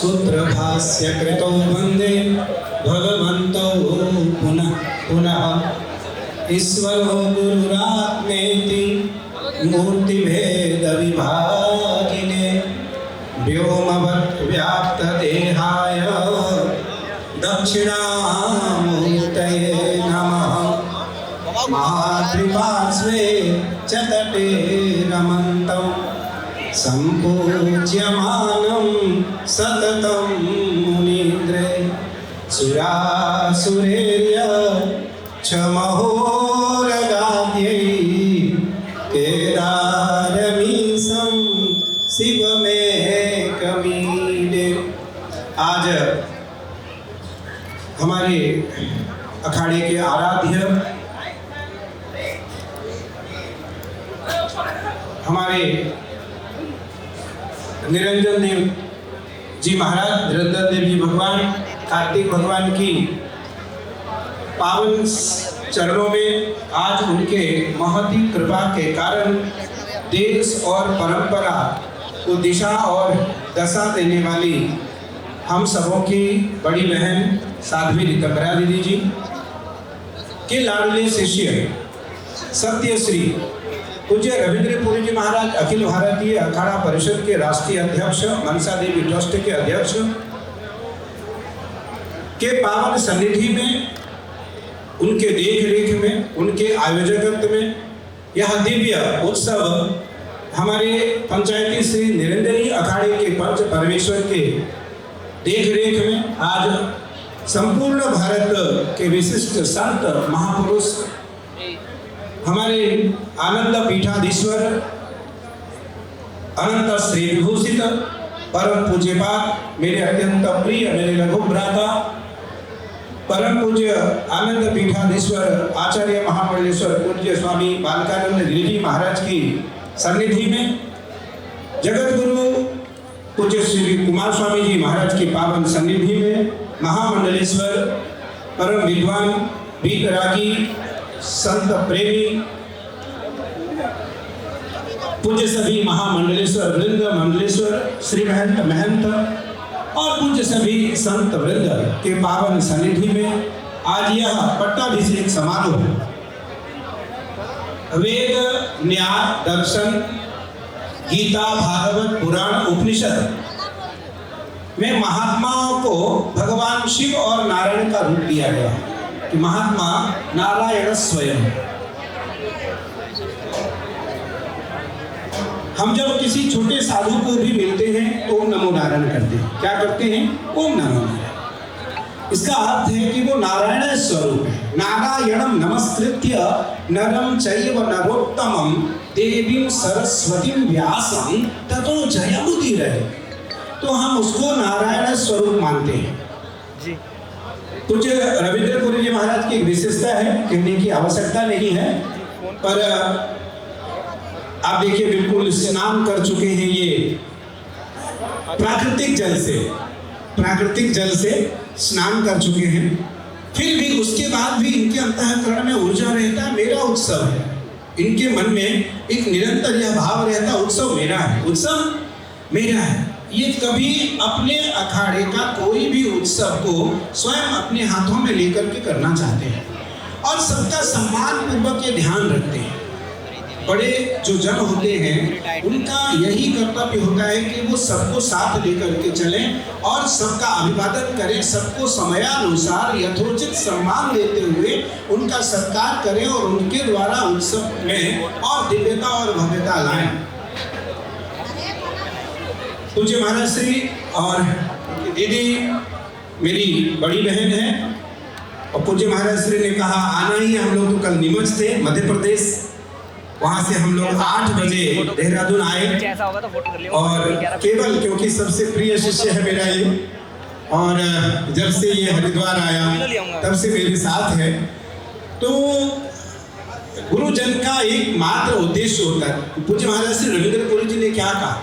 सूत्रभाष्य कृतौ वन्दे भगवन्तौ पुनः पुनः ईश्वरो गुरुरात्मेति मूर्तिभेदविभागिने व्योमवद्व्याप्तदेहाय दक्षिणामूर्तये नमः। महाद्विपार्श्वे च तटे रमन्तं सम्पूज्यमानं सततं मुनीन्द्रे सुरासुरेर्य च महोरगाद्यै केदारमीशं शिवमेकमीडे। आज हमारे अखाड़े के आराध्य हमारे निरंजन देव जी महाराज, निरंजन देव जी भगवान, कार्तिक भगवान की पावन चरणों में आज उनके महती कृपा के कारण देश और परंपरा को दिशा और दशा देने वाली हम सबों की बड़ी बहन साध्वी रितंबरा दीदी जी के लाडले शिष्य सत्यश्री पूज्य रविंद्रपुरी जी महाराज, अखिल भारतीय अखाड़ा परिषद के राष्ट्रीय अध्यक्ष, मनसा देवी ट्रस्ट के अध्यक्ष के पावन सन्निधि में, उनके देख रेख में, उनके आयोजकत्व में यह दिव्य उत्सव हमारे पंचायती श्री निरंजनी अखाड़े के पंच परमेश्वर के देख रेख में आज संपूर्ण भारत के विशिष्ट संत महापुरुष हमारे आनंद पीठाधीश्वर अनंत श्री विभूषित परम पूज्यपाद मेरे अत्यंत प्रिय, मेरे लघु भ्राता परम पूज्य आनंद पीठाधीश्वर आचार्य महामंडलेश्वर पूज्य स्वामी बालकानंद गिरिजी महाराज की सन्निधि में, जगत गुरु पूज्य श्री कुमार स्वामी जी महाराज की पावन सन्निधि में, महामंडलेश्वर परम विद्वान वीतरागी संत प्रेमी पूज्य सभी महामंडलेश्वर वृंद, मंडलेश्वर श्री महंत महंत और पूज्य सभी संत वृंद के पावन सन्निधि में आज यह पट्टाभिषेक समारोह वेद, न्याय, दर्शन, गीता, भागवत, पुराण, उपनिषद में महात्माओं को भगवान शिव और नारायण का रूप दिया गया कि महात्मा नारायण स्वयं। हम जब किसी छोटे साधु को भी मिलते हैं तो ओम नमो नारायण करते हैं। क्या करते हैं? ओम नमो नारायण। इसका अर्थ है कि वो नारायण स्वरूप है। नारायणम नमस्कृत्य नरम चैव नरोत्तमं देवीं सरस्वतीं व्यासं ततो जयमुदीरये। तो हम उसको नारायण स्वरूप मानते हैं। पूज्य रविंद्रपुरी जी महाराज की एक विशेषता है, कहने की आवश्यकता नहीं है, पर आप देखिए बिल्कुल स्नान कर चुके हैं ये प्राकृतिक जल से स्नान कर चुके हैं, फिर भी उसके बाद भी इनके अंतःकरण में ऊर्जा रहता है, मेरा उत्सव है। इनके मन में एक निरंतर यह भाव रहता है, उत्सव मेरा है, उत्सव मेरा है। ये कभी अपने अखाड़े का कोई भी उत्सव को स्वयं अपने हाथों में लेकर के करना चाहते हैं और सबका सम्मान पूर्वक ये ध्यान रखते हैं। बड़े जो जन होते हैं उनका यही कर्तव्य होता है कि वो सबको साथ लेकर के चलें और सबका अभिवादन करें, सबको समयानुसार यथोचित सम्मान देते हुए उनका सत्कार करें और उनके द्वारा उत्सव में और दिव्यता और भव्यता लाएं। पूज्य महाराज श्री और दीदी मेरी बड़ी बहन है और पूज्य महाराज श्री ने कहा आना ही। हम लोग तो कल नीमच थे, मध्य प्रदेश, वहाँ से हम लोग 8 बजे देहरादून आए और केवल क्योंकि सबसे प्रिय शिष्य है मेरा ये, और जब से ये हरिद्वार आया तब से मेरे साथ है। तो गुरुजन का एक मात्र उद्देश्य होता है। पूज्य महाराज श्री रविंद्रपुरी जी ने क्या कहा,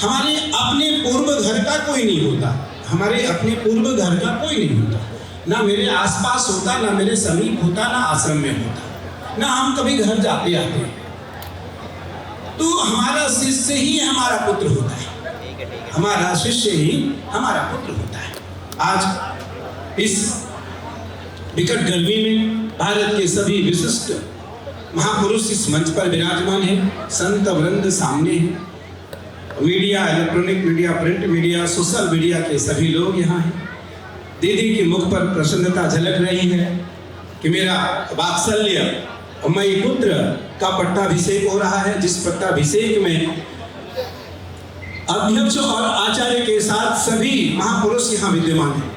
हमारे अपने पूर्व घर का कोई नहीं होता, हमारे अपने पूर्व घर का कोई नहीं होता, ना मेरे आसपास होता, ना मेरे समीप होता, ना आश्रम में होता, ना हम कभी घर जाते आते। तो हमारा शिष्य ही हमारा पुत्र होता है। हमारा शिष्य ही हमारा पुत्र होता है। आज इस विकट गर्मी में भारत के सभी विशिष्ट महापुरुष इस मंच पर विराजमान है, संत वृंद सामने है, media, electronic media, print media, social media के सभी लोग यहाँ हैं। दीदी के मुख पर प्रसन्नता झलक रही है कि मेरा वात्सल्य मई पुत्र का पट्टाभिषेक हो रहा है, जिस पट्टाभिषेक में अध्यक्ष और आचार्य के साथ सभी महापुरुष यहाँ विद्यमान हैं,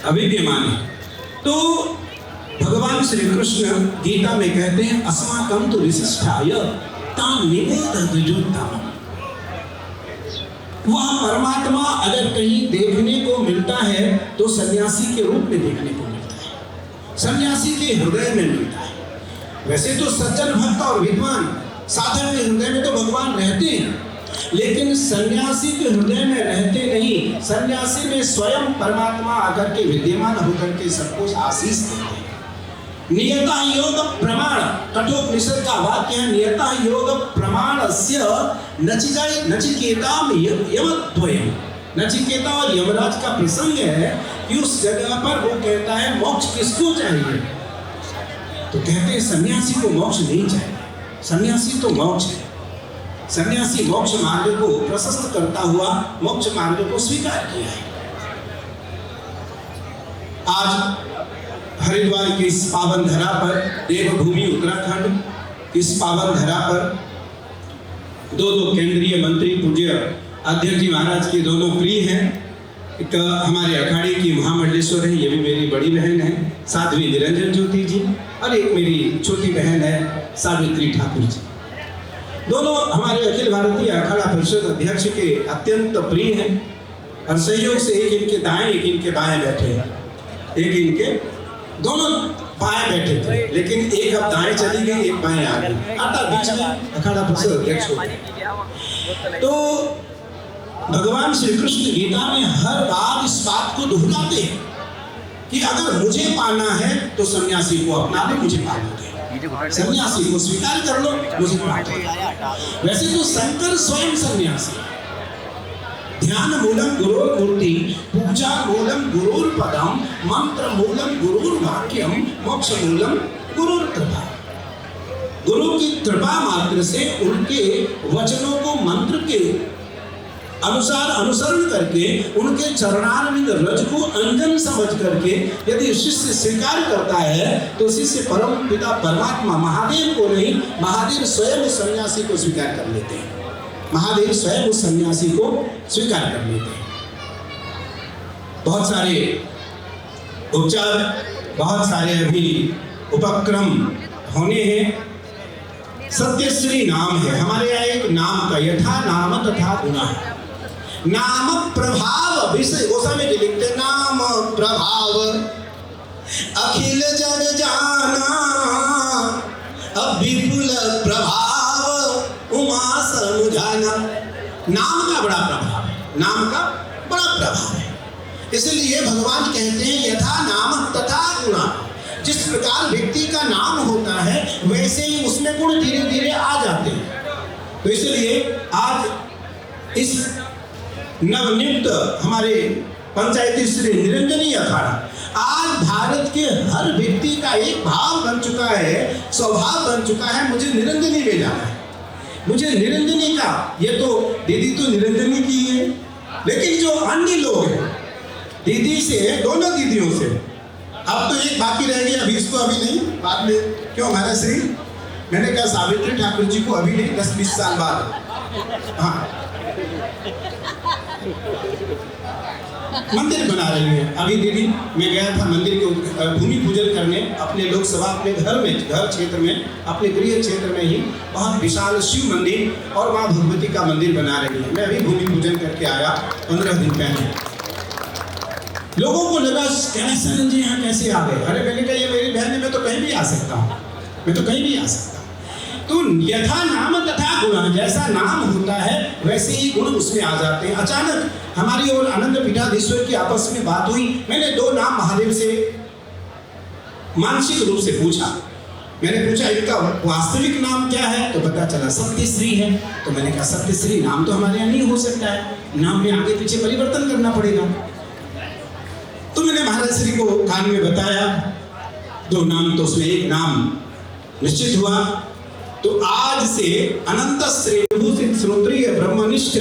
अविद्यमान है। तो भगवान श्री कृष्ण गीता में कहते हैं अस्माकं तु विशिष्टाय तां निवेदयेयुत्तमम्। वह परमात्मा अगर कहीं देखने को मिलता है तो सन्यासी के रूप में देखने को मिलता है, सन्यासी के हृदय में मिलता है। वैसे तो सज्जन भक्त और विद्वान साधक के हृदय में तो भगवान रहते हैं, लेकिन सन्यासी के हृदय में रहते नहीं। सन्यासी में स्वयं परमात्मा आकर के विद्यमान होकर के सबको आशीष देते हैं। नियता योग प्रमाण, कठोपनिषद का वाक्य है, नियता योग प्रमाणस्य नचिकेताम यमद्वयम्। नचिकेता और यमराज का प्रसंग है कि उस जगह पर वो कहता है मोक्ष किसको चाहिए, तो कहते हैं सन्यासी को मोक्ष नहीं चाहिए, सन्यासी तो मोक्ष है। सन्यासी मोक्ष मार्ग को प्रशस्त करता हुआ मोक्ष मार्ग को स्वीकार किया है। आज हरिद्वार की इस पावन धरा पर, देवभूमि उत्तराखंड की इस पावन धरा पर दो केंद्रीय मंत्री पूज्य अध्यक्ष जी महाराज के दोनों प्रिय हैं। एक हमारे अखाड़े की महामंडलेश्वर है, ये भी मेरी बड़ी बहन है साध्वी निरंजन ज्योति जी, और एक मेरी छोटी बहन है सावित्री ठाकुर जी। दोनों हमारे अखिल भारतीय अखाड़ा परिषद अध्यक्ष के अत्यंत प्रिय हैं और सहयोग से एक इनके दाएं एक इनके बाएं बैठे हैं, एक इनके दोनों बाएं बैठे थे, लेकिन एक अब दाएं चली गई, एक बाएं आ गई, आता बीच में अखाड़ा परिषद अध्यक्ष हो गए। तो भगवान श्री कृष्ण गीता में हर बार इस बात को दोहराते हैं कि अगर मुझे पाना है तो सन्यासी को अपना ले, मुझे पाना दे, सन्यासी को स्वीकार कर लो, मुझे पाना दे। वैसे तो शंकर स्वयं सन्यासी, ध्यान मूलम गुरुर्मूर्ति, पूजा मूलम गुरुर्पदम, मंत्र मूलम गुरुर्वाक्यम, मोक्ष मूलम गुरुर्कृपा। गुरु की कृपा मात्र से उनके वचनों को मंत्र के अनुसार अनुसरण करके, उनके चरणारविंद रज को अंजन समझ करके यदि शिष्य स्वीकार करता है तो शिष्य परम पिता परमात्मा महादेव को नहीं, महादेव स्वयं सन्यासी को स्वीकार कर लेते हैं। महादेव स्वयं उस सन्यासी को स्वीकार कर लेते हैं। बहुत सारे उपचार, बहुत सारे अभी उपक्रम होने हैं। सत्यश्री नाम है हमारे यहाँ, एक नाम का यथा नाम तथा गुना है। नाम प्रभाव विषय गोस्वामी जी लिखते, नाम प्रभाव अखिल जन जाना, अब विपुल प्रभाव उमा समुझाना। नाम का बड़ा प्रभाव है, नाम का बड़ा प्रभाव है। इसलिए भगवान कहते हैं यथा नाम तथा गुणा। जिस प्रकार व्यक्ति का नाम होता है वैसे ही उसमें गुण धीरे धीरे आ जाते हैं। तो इसलिए आज इस नवनियुक्त हमारे पंचायती श्री निरंजनी अखाड़ा आज भारत के हर व्यक्ति का एक भाव बन चुका है, स्वभाव बन चुका है, मुझे निरंजनी में जाना है, मुझे निरंजनी का। ये तो दीदी तो निरंजनी की है, लेकिन जो अन्य लोग हैं दीदी से, दोनों दीदियों से, अब तो एक बाकी रह गई, अभी इसको अभी नहीं, बाद में क्यों हमारा श्री, मैंने कहा सावित्री ठाकुर जी को अभी नहीं, 10-20 साल बाद। हाँ, मंदिर बना रही है अभी दीदी। मैं गया था मंदिर के भूमि पूजन करने अपने लोकसभा, अपने घर में, घर क्षेत्र में, अपने गृह क्षेत्र में ही बहुत विशाल शिव मंदिर और माँ भगवती का मंदिर बना रही है। मैं अभी भूमि पूजन करके आया 15 दिन पहले। लोगों को लगा सर जी यहाँ कैसे आ गए? अरे मैंने कहा ये मेरी बहन है, मैं तो कहीं भी आ सकता हूँ, मैं तो कहीं भी आ सकता हूँ। तो यथा नाम तथा गुण, जैसा नाम होता है वैसे ही गुण उसमें आ जाते हैं। अचानक हमारी और आनंद पीठाधीश्वर की आपस में बात हुई। मैंने 2 नाम महादेव से मानसिक रूप से पूछा, मैंने पूछा इनका वास्तविक नाम क्या है, तो पता चला सत्यश्री है। तो मैंने कहा सत्यश्री नाम तो हमारे यहाँ नहीं हो सकता है, नाम में आगे पीछे परिवर्तन करना पड़ेगा। तो मैंने महाराज श्री को कान में बताया, दो नाम तो उसमें एक नाम निश्चित हुआ। तो आज से अनंत श्रेभूषित श्रोत्रिय ब्रह्मनिष्ठ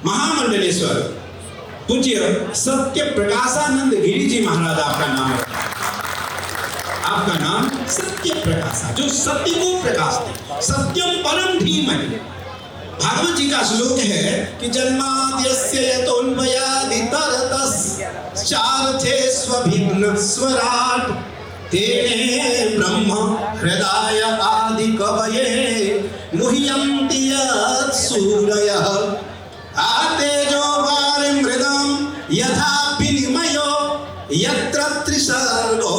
महामंडलेश्वर पूज्य सत्य प्रकाशानंद गिरी जी महाराज आपका नाम है। आपका नाम सत्य प्रकाशा, जो सत्य को प्रकाशते, सत्यम परम धीमहि। भागवत जी का श्लोक है कि जन्माद्यस्य यतोऽन्वयादितरतश्चार्थेष्वभिघ्न स्वराट् तेने ब्रह्म हृदय आदि कवये मुह्यन्ति यत् सूरयः आतेजो वारिमृदं यथा विनिमयो यत्र त्रिसर्गो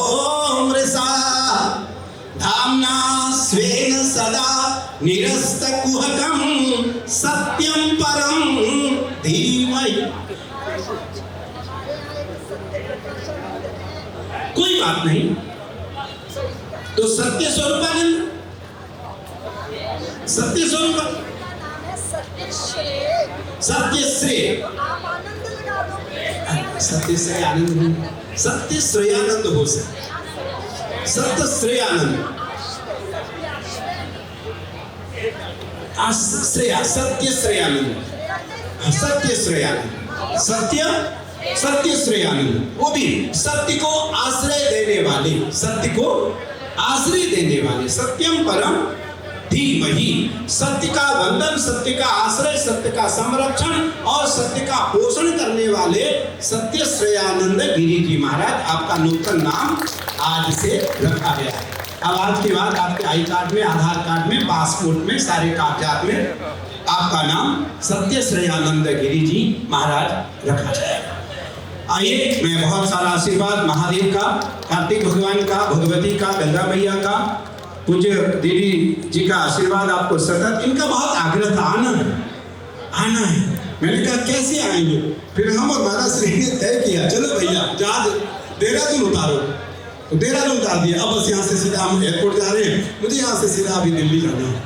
मृषा धाम्ना स्वेन सदा निरस्तकुहकं सत्यं परं धीमहि। कोई बात नहीं, तो सत्य स्वरूपानंद, सत्य स्वरूप सत्यश्रेय, सत्यश्रेय आनंद, सत्य श्रेयानंद हो सकता, सत्य श्रेयानंद, सत्य श्रेयानंद, सत्य श्रेयानंद, सत्य श्रेयानंद, वो भी सत्य को आश्रय देने वाले, सत्य को आश्रय देने वाले, सत्यम परम धीमहि, सत्य का वंदन, सत्य का आश्रय, सत्य का संरक्षण और सत्य का पोषण करने वाले सत्य श्रेयानंद गिरी जी महाराज आपका नूतन नाम आज से रखा गया है। अब आज के बाद आपके आई कार्ड में, आधार कार्ड में, पासपोर्ट में, सारे कागजात में आपका नाम सत्य श्रेयानंद गिरी जी महाराज रखा जाएगा। आइए, मैं बहुत सारा आशीर्वाद महादेव का, कार्तिक भगवान का, भगवती का, गंगा मैया का, पूज्य दीदी जी का आशीर्वाद आपको सतत। इनका बहुत आग्रह था आना है। मैंने कहा कैसे आएंगे, फिर हम और महाराज श्री ने तय किया चलो भैया जहाज देहरादून उतारो, तो देहरादून उतार दिया। अब बस यहाँ से सीधा हम एयरपोर्ट जा रहे हैं, मुझे यहाँ से सीधा अभी दिल्ली जाना है।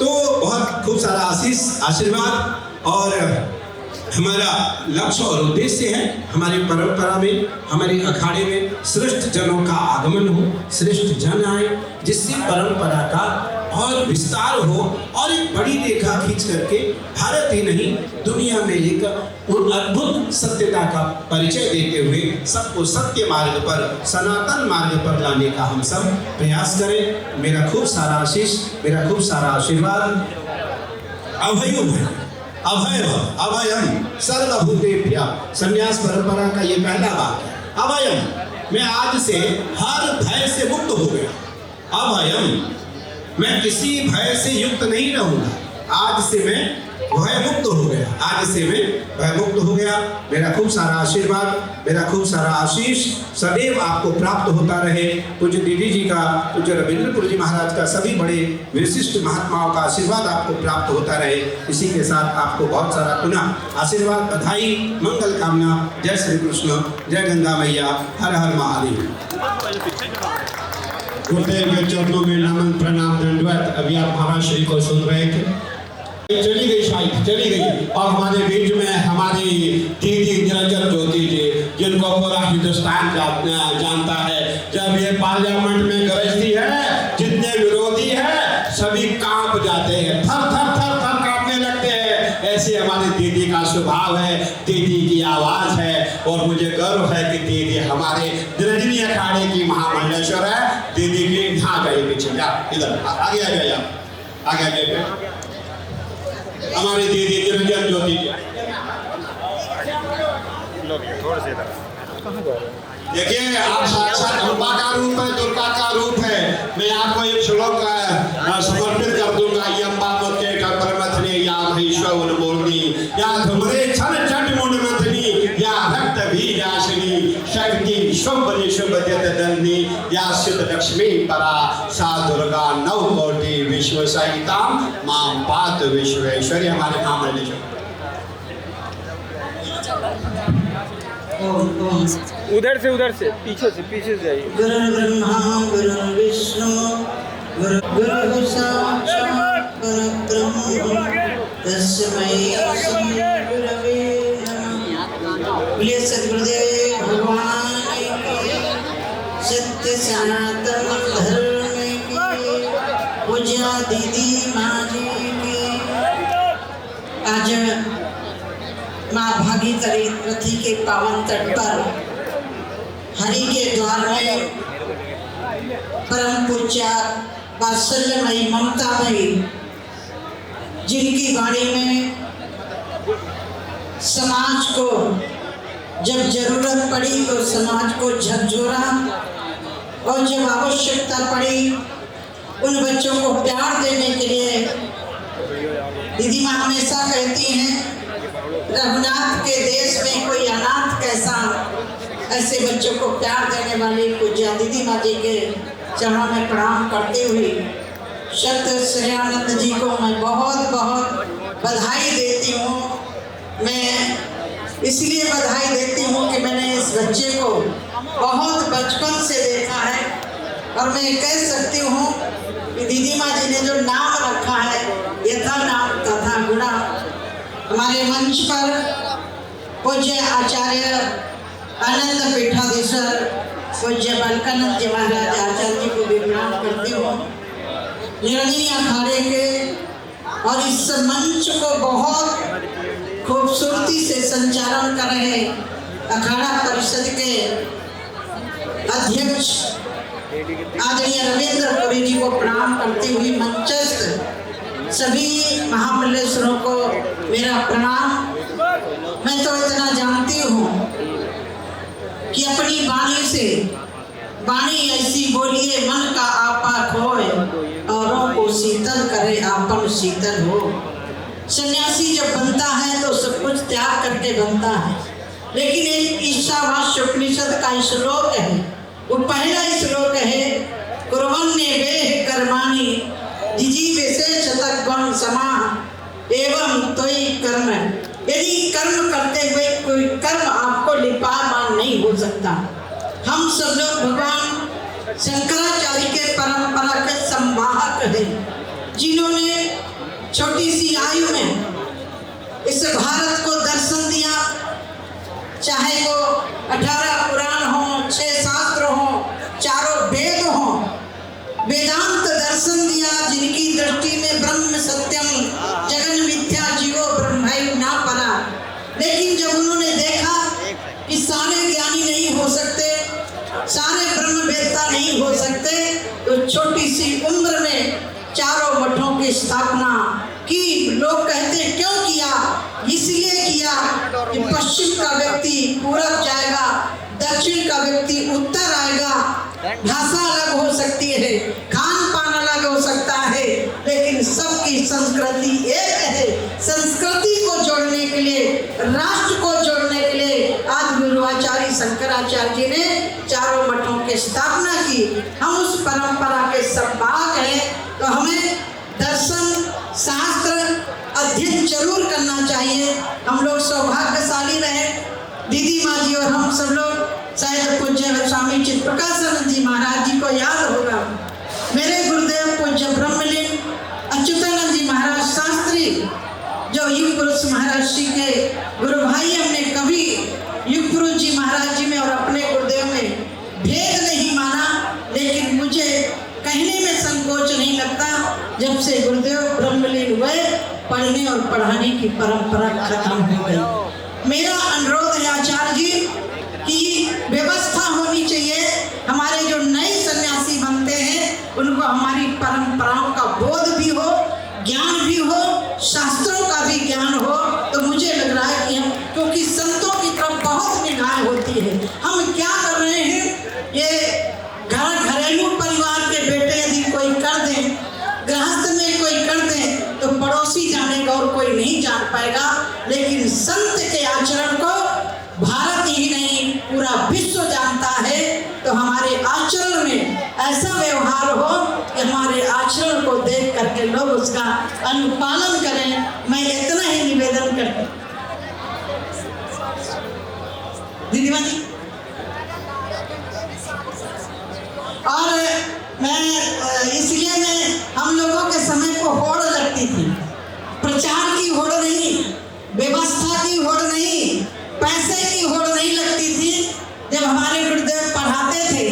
तो बहुत खूब सारा आशीष आशीर्वाद और हमारा लक्ष्य और उद्देश्य है हमारी परंपरा में, हमारे अखाड़े में श्रेष्ठ जनों का आगमन हो, श्रेष्ठ जन आए, जिससे परंपरा का और विस्तार हो और एक बड़ी रेखा खींच करके भारत ही नहीं दुनिया में एक अद्भुत सत्यता का परिचय देते हुए सबको सत्य मार्ग पर, सनातन मार्ग पर लाने का हम सब प्रयास करें। मेरा खूब सारा आशीष, मेरा खूब सारा आशीर्वाद। अभय अभयम सर्वभूतेभ्यः, संन्यास परंपरा का ये पहला वाक्य है। अभयम, मैं आज से हर भय से मुक्त हो गया। अभयम, मैं किसी भय से युक्त नहीं रहूंगा। आज से मैं भय मुक्त हो गया, आज से मैं भय मुक्त हो गया। मेरा खूब सारा आशीर्वाद, मेरा खूब सारा आशीष सदैव आपको प्राप्त होता रहे। पूज्य दीदी जी का, पूज्य रविंद्रपुर जी महाराज का, सभी बड़े विशिष्ट महात्माओं का आशीर्वाद आपको प्राप्त होता रहे। इसी के साथ आपको बहुत सारा पुनः आशीर्वाद, बधाई, मंगल कामना। जय श्री कृष्ण, जय गंगा मैया, हर हर महादेव। गुरुदेव के चरणों में नमन प्रणाम दंडवत। अभी आप महाराज श्री को सुन रहे थे, चली गई शायद चली गई। और हमारे बीच में हमारी दीदी निरंजन ज्योति जी, जिनको पूरा हिंदुस्तान जानता है, जब ये पार्लियामेंट में गरजती है, जितने विरोधी है सभी कांप जाते हैं, थर थर थर थर कांपने लगते हैं। ऐसे हमारी दीदी का स्वभाव है, दीदी की आवाज है। और मुझे गर्व है कि दीदी हमारे निरंजनी अखाड़े की महामंडलेश्वर है। दीदी की यहाँ गए पीछे, इधर आगे आ जाइए, आगे आ जाइए। हमारी दीदी निरंजन ज्योति देखिए, आप साक्षात अम्बा का रूप है, दुर्गा का रूप है। मैं आपको एक श्लोक समर्पित कर दूंगा। यम्बा मोते परमथनी या महेश्वर मूर्ति या धुमरे छन चट मुंडमथनी या रक्त भी याशिनी शक्ति शुभ शुभ दंडी या सिद्ध लक्ष्मी परा सा दुर्गा नव कोटि विश्व सहिता मां पात विश्वेश्वरी। हमारे महामंडलेश्वर उधर से पीछे से जाइए। गुरु ब्रह्मा गुरु विष्णु गुरु साक्षात् परब्रह्म तस्मै श्री गुरवे नमः। बोलिए सद्गुरुदेव भगवान की, सत्य सनातन धर्म की, पूज्य दीदी माँ जी की। आज माँ भागीरथी रथी के पावन तट पर हरि के द्वार में परम पूज्य वात्सल्यमयी ममतामयी, जिनकी वाणी में समाज को जब जरूरत पड़ी तो समाज को झकझोरा, और जब आवश्यकता पड़ी उन बच्चों को प्यार देने के लिए दीदी माँ हमेशा कहती हैं, रघुनाथ के देश में कोई अनाथ कैसा, ऐसे बच्चों को प्यार देने वाली पूज्य दीदी माँ जी के चरणों में प्रणाम करते हुए सत श्रेयानंद जी को मैं बहुत बहुत बधाई देती हूँ। मैं इसलिए बधाई देती हूँ कि मैंने इस बच्चे को बहुत बचपन से देखा है, और मैं कह सकती हूँ कि दीदी माँ जी ने जो नाम रखा है यथा नाम तथा गुणा। हमारे मंच पर पूज्य आचार्य आनंद पीठाधीश्वर पूज्य बालकानंद जी महाराज आचार्य जी को भी प्रणाम करती हूँ, निरंजनी अखाड़े के, और इस मंच को बहुत खूबसूरती से संचालन कर रहे अखाड़ा परिषद के अध्यक्ष आदरणीय रविंद्र पुरी जी को प्रणाम करती हुई मंचस्थ सभी महामल्लेश्वरों को मेरा प्रणाम। मैं तो इतना जानती हूँ कि अपनी वाणी से, वाणी ऐसी बोलिए मन का आपा खोए, औरों को शीतल करे आपन शीतल हो। सन्यासी जब बनता है तो सब कुछ त्याग करके बनता है, लेकिन एक ईशावास्य उपनिषद का श्लोक है, वो पहला श्लोक है, कुर्वन्ने वेह कर्माणि जिजी विशेष तत्वं समाह एवं तोई कर्म। यदि कर्म करते हुए कोई कर्म आपको लिपामान नहीं हो सकता। हम सब लोग भगवान शंकराचार्य के परंपरा के संवाहक हैं, जिन्होंने छोटी सी आयु में इस भारत को दर्शन दिया, चाहे वो 18 पुराण हो, 6 शास्त्र हो, चारों वेद हो, वेदांत दर्शन दिया, जिनकी दृष्टि में ब्रह्म सत्यम जगन मिथ्या जीवो ब्रह्मैव न परा। लेकिन जब उन्होंने देखा कि सारे ज्ञानी नहीं हो सकते, सारे ब्रह्मवेत्ता नहीं हो सकते, तो छोटी सी उम्र में चारों मठों की स्थापना की। लोग कहते क्यों किया? इसलिए किया कि पश्चिम का व्यक्ति पूरब जाएगा, दक्षिण का व्यक्ति उत्तर आएगा। भाषा अलग हो सकती है, खान पान अलग हो सकता है, लेकिन सबकी संस्कृति एक है। संस्कृति को जोड़ने के लिए, राष्ट्र को जोड़ने के लिए आज गुरुआचार्य शंकराचार्य जी ने चारों मठों की स्थापना की। हम उस परंपरा के संवाहक हैं, तो हमें दर्शन शास्त्र अध्ययन जरूर करना चाहिए। हम लोग सौभाग्यशाली रहे, दीदी माँ जी और हम सब लोग। शायद पूज्य स्वामी चित्प्रकाशानंद जी महाराज जी को याद होगा, मेरे गुरुदेव पूज्य ब्रह्मलीन अच्युतानंद जी महाराज शास्त्री, जो युग पुरुष महाराज श्री के गुरु भाई, हमने कभी युग पुरुष जी महाराज जी में और अपने गुरुदेव में भेद नहीं माना, लेकिन मुझे कहने में संकोच नहीं लगता, जब से गुरुदेव ब्रह्मलीन हुए पढ़ने और पढ़ाने की परंपरा खत्म हो गई। मेरा अनुरोध है आचार्य जी कि व्यवस्था होनी चाहिए। हमारे जो नए सन्यासी बनते हैं उनको हमारी परंपराओं का बोध भी हो, ज्ञान भी हो, शास्त्रों का भी ज्ञान हो। तो मुझे लग रहा है कि हम, क्योंकि संतों की तरफ बहुत निगाह होती है, हम क्या कर रहे हैं, ये घरेलू परिवार के बेटे यदि कोई कर दें, गृहस्थ में कोई कर दें, तो पड़ोसी जानेगा और कोई नहीं जान पाएगा। लेकिन संत के आचरण को भारत ही नहीं पूरा विश्व जानता है। तो हमारे आचरण में ऐसा व्यवहार हो कि हमारे आचरण को देख करके लोग उसका अनुपालन करें। मैं इतना ही निवेदन करती दीदी माँ जी। और इसलिए हम लोगों के समय को होड़ लगती थी, प्रचार की होड़ नहीं, व्यवस्था की होड़ नहीं, पैसे की होड़ नहीं लगती थी। जब हमारे गुरुदेव पढ़ाते थे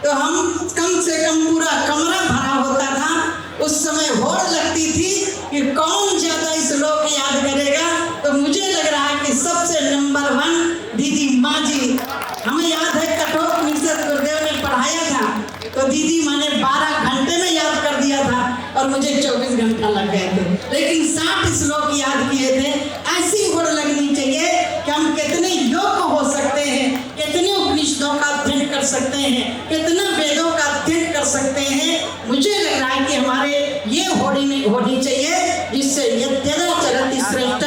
तो हम कम से कम पूरा कमरा भरा होता था। उस समय होड़ लगती थी कि कौन ज्यादा इस श्लोक याद करेगा। तो मुझे लग रहा है कि सबसे नंबर 1 दीदी माँ जी। हमें याद है कठोपनिषद गुरुदेव ने पढ़ाया था तो दीदी माँ ने 12 घंटे में याद कर दिया था और मुझे 24 घंटा लग गए थे, लेकिन 60 श्लोक याद किए थे। ऐसी होड़ लगनी चाहिए कि हम कितने योग्य हो सकते हैं, कितने उपनिषदों का अध्ययन कर सकते हैं, कितना वेदों का अध्ययन कर सकते हैं। मुझे लग रहा है कि हमारे ये होड़ी चाहिए जिससे यद्यदा चरति श्रेष्ठ